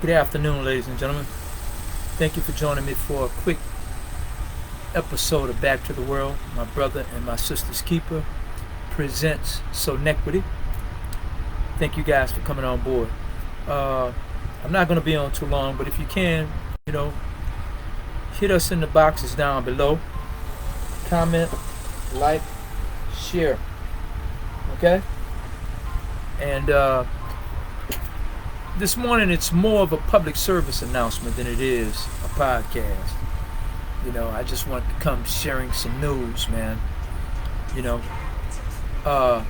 Good afternoon, ladies and gentlemen. Thank you for joining me for a quick episode of Back to the World. My brother and my sister's keeper presents Sonetquity. Thank you guys for coming on board. I'm not going to be on too long, but if you can, hit us in the boxes down below. Comment, like, share. Okay? And this morning it's more of a public service announcement than it is a podcast. I just want to come sharing some news, man. But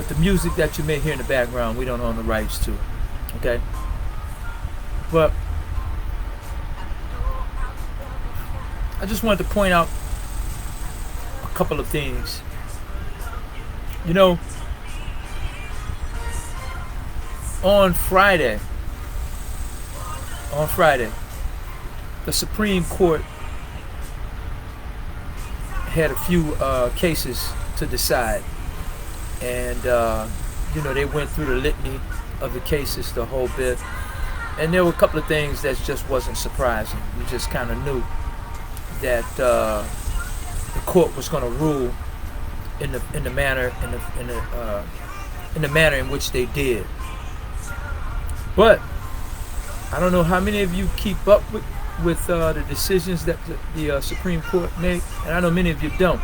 the music that you may hear in the background, we don't own the rights to. Okay? But I just wanted to point out a couple of things. On Friday, the Supreme Court had a few cases to decide, and they went through the litany of the cases, the whole bit, and there were a couple of things that just wasn't surprising. You just kind of knew that the court was going to rule in the manner in which they did. But I don't know how many of you keep up with the decisions that the Supreme Court make, and I know many of you don't.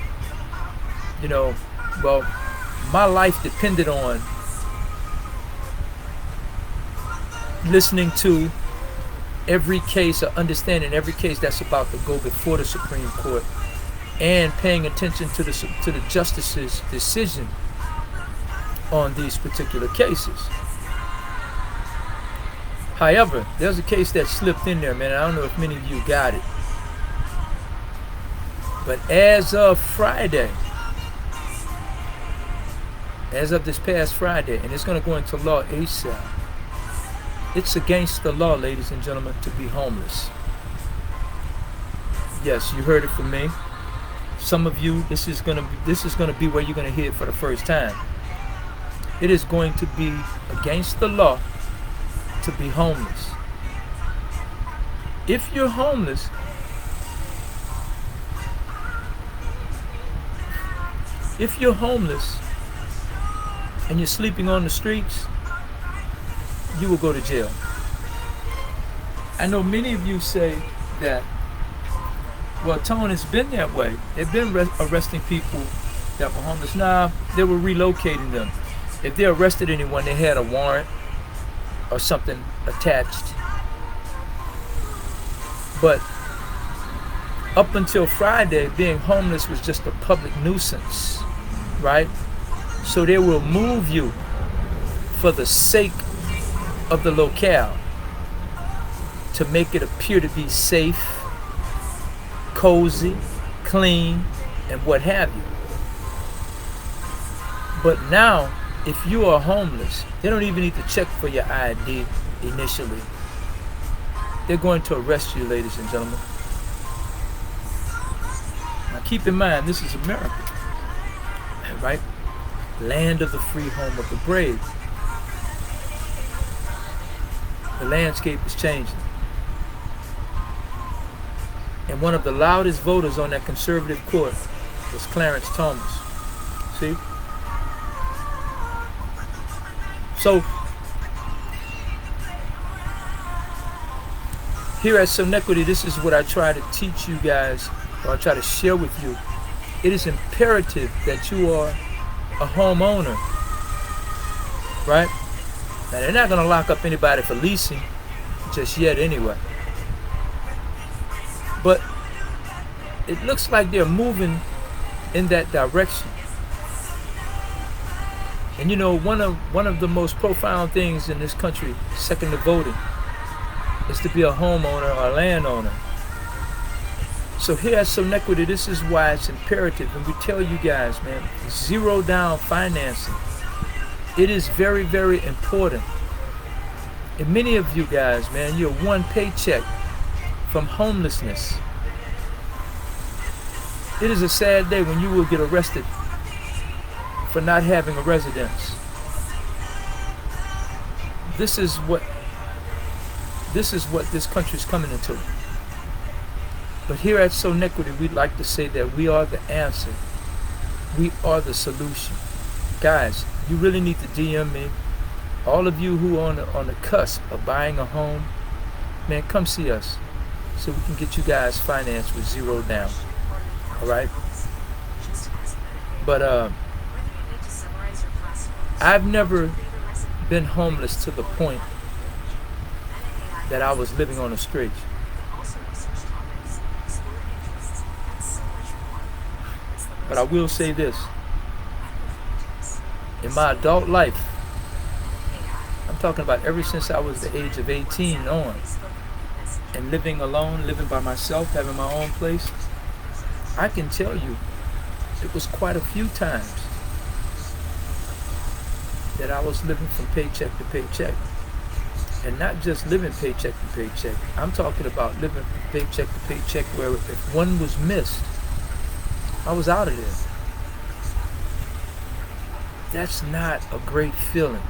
Well, my life depended on listening to every case or understanding every case that's about to go before the Supreme Court, and paying attention to the justices' decision on these particular cases. However, there's a case that slipped in there, man. I don't know if many of you got it. But as of this past Friday, and it's going to go into law ASAP, it's against the law, ladies and gentlemen, to be homeless. Yes, you heard it from me. Some of you, this is going to be where you're going to hear it for the first time. It is going to be against the law to be homeless. If you're homeless, and you're sleeping on the streets, you will go to jail. I know many of you say that, well, Tone, it's been that way. They've been arresting people that were homeless. Nah, they were relocating them. If they arrested anyone, they had a warrant or something attached. But up until Friday, being homeless was just a public nuisance, right? So they will move you for the sake of the locale, to make it appear to be safe, cozy, clean, and what have you. But now, if you are homeless, they don't even need to check for your ID initially. They're going to arrest you, ladies and gentlemen. Now keep in mind, this is America, right? Land of the free, home of the brave. The landscape is changing. And one of the loudest voters on that conservative court was Clarence Thomas. See? So, here at Sonetquity, this is what I try to teach you guys, or I try to share with you. It is imperative that you are a homeowner, right? Now, they're not going to lock up anybody for leasing just yet anyway. But it looks like they're moving in that direction. And one of the most profound things in this country, second to voting, is to be a homeowner or a landowner. So here at Sonetquity, this is why it's imperative, and we tell you guys, man, zero down financing. It is very, very important. And many of you guys, man, you're one paycheck from homelessness. It is a sad day when you will get arrested for not having a residence. this is what this country is coming into. But here at Sonetquity, we'd like to say that we are the answer. We are the solution. Guys, you really need to DM me. All of you who are on the cusp of buying a home, man, come see us so we can get you guys financed with zero down. All right? But I've never been homeless to the point that I was living on the streets. But I will say this. In my adult life, I'm talking about ever since I was the age of 18 on, and living alone, living by myself, having my own place, I can tell you it was quite a few times that I was living from paycheck to paycheck. And not just living paycheck to paycheck. I'm talking about living from paycheck to paycheck where if one was missed, I was out of there. That's not a great feeling.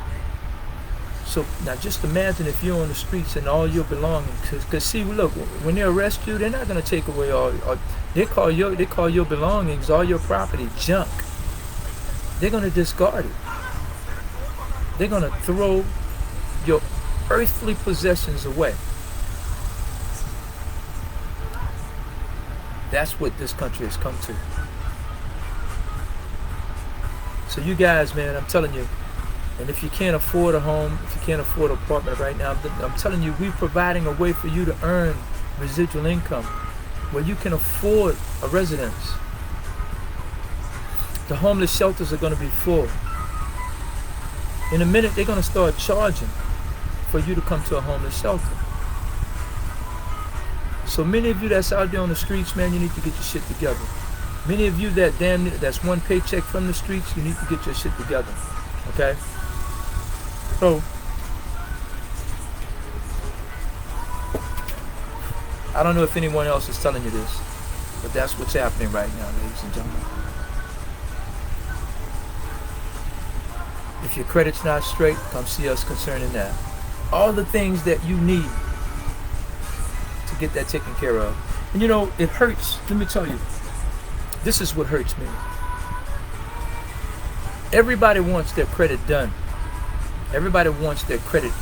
So now just imagine if you're on the streets and all your belongings, because see, look, when they arrest you, they're not going to take away all they call your belongings, all your property, junk. They're going to discard it. They're going to throw your earthly possessions away. That's what this country has come to. So you guys, man, I'm telling you, and if you can't afford a home, if you can't afford an apartment right now, I'm telling you, we're providing a way for you to earn residual income where you can afford a residence. The homeless shelters are going to be full. In a minute, they're going to start charging for you to come to a homeless shelter. So many of you that's out there on the streets, man, you need to get your shit together. Many of you that's one paycheck from the streets, you need to get your shit together. Okay? So, I don't know if anyone else is telling you this, but that's what's happening right now, ladies and gentlemen. If your credit's not straight, come see us concerning that. All the things that you need to get that taken care of. And you know, it hurts. Let me tell you, this is what hurts me. Everybody wants their credit done. Everybody wants their credit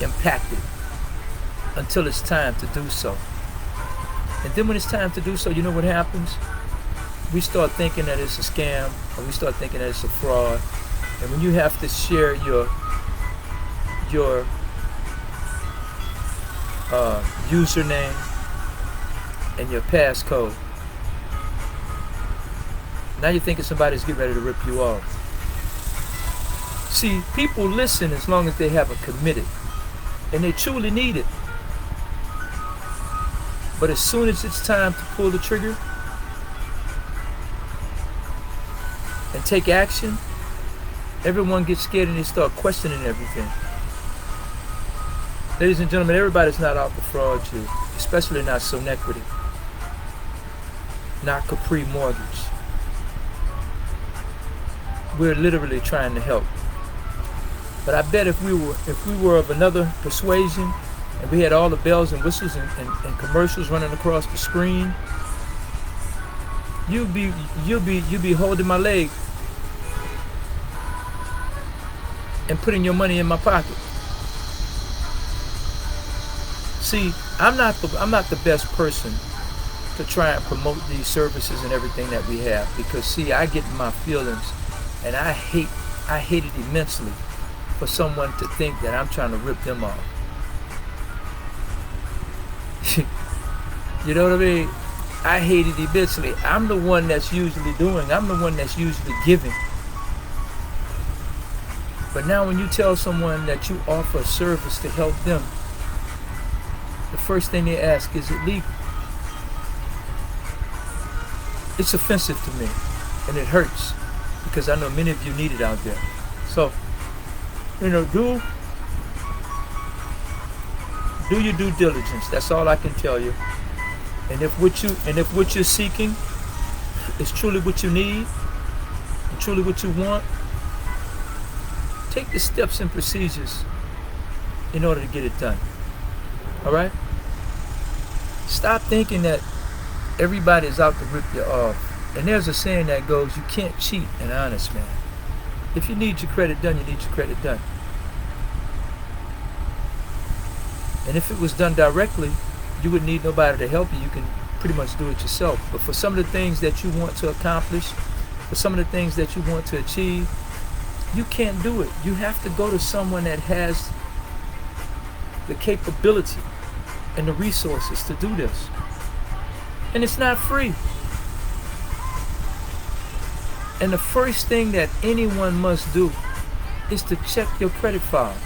impacted until it's time to do so. And then when it's time to do so, you know what happens? We start thinking that it's a scam, or we start thinking that it's a fraud. And when you have to share your username and your passcode, now you're thinking somebody's getting ready to rip you off. See, people listen as long as they have a committed, and they truly need it. But as soon as it's time to pull the trigger and take action, everyone gets scared and they start questioning everything. Ladies and gentlemen, everybody's not out to fraud you, especially not Sonetquity, not Capri Mortgage. We're literally trying to help. But I bet if we were of another persuasion and we had all the bells and whistles and commercials running across the screen, you'd be holding my leg and putting your money in my pocket. See, I'm not the best person to try and promote these services and everything that we have, because see, I get in my feelings, and I hate it immensely for someone to think that I'm trying to rip them off. You know what I mean? I hate it immensely. I'm the one that's usually giving. But now when you tell someone that you offer a service to help them, the first thing they ask, is it legal? It's offensive to me, and it hurts, because I know many of you need it out there. So, you know, do your due diligence. That's all I can tell you. And if what you're seeking is truly what you need and truly what you want, take the steps and procedures in order to get it done. All right? Stop thinking that everybody is out to rip you off. And there's a saying that goes, you can't cheat an honest man. If you need your credit done, you need your credit done. And if it was done directly, you wouldn't need nobody to help you. You can pretty much do it yourself. But for some of the things that you want to accomplish, for some of the things that you want to achieve, you can't do it. You have to go to someone that has the capability and the resources to do this. And it's not free. And the first thing that anyone must do is to check your credit file.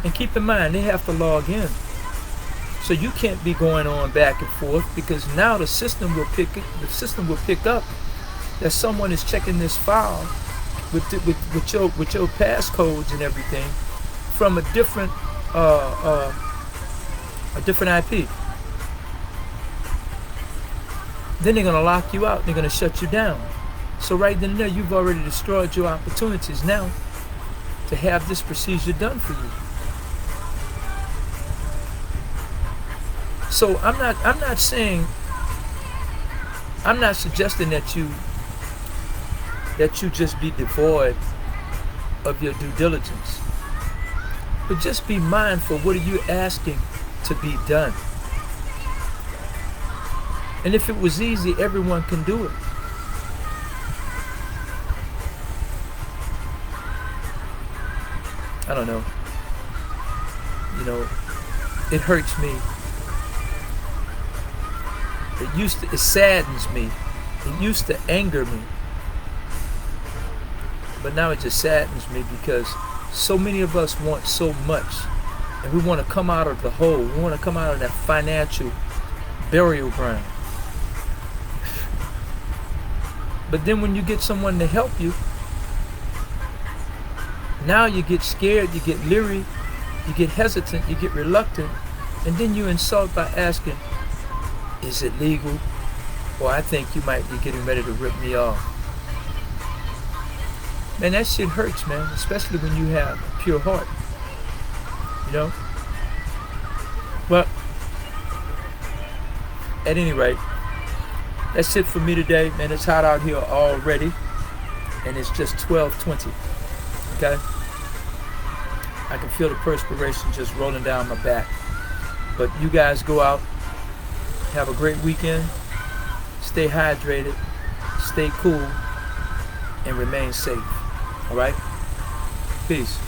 And keep in mind, they have to log in. So you can't be going on back and forth, because now the system will pick up that someone is checking this file with your passcodes and everything from a different IP. Then they're going to lock you out. They're going to shut you down. So right then and there, you've already destroyed your opportunities now to have this procedure done for you. So I'm not suggesting that you just be devoid of your due diligence. But just be mindful, what are you asking to be done? And if it was easy, everyone can do it. I don't know. You know, it hurts me. It saddens me. It used to anger me. But now it just saddens me, because so many of us want so much. And we want to come out of the hole. We want to come out of that financial burial ground. But then when you get someone to help you, now you get scared, you get leery, you get hesitant, you get reluctant, and then you insult by asking, is it legal? Or I think you might be getting ready to rip me off. Man, that shit hurts, man, especially when you have a pure heart. You know? Well, at any rate, that's it for me today, man. It's hot out here already, and it's just 12:20. Okay? I can feel the perspiration just rolling down my back. But you guys go out, have a great weekend, stay hydrated, stay cool, and remain safe. All right? Peace.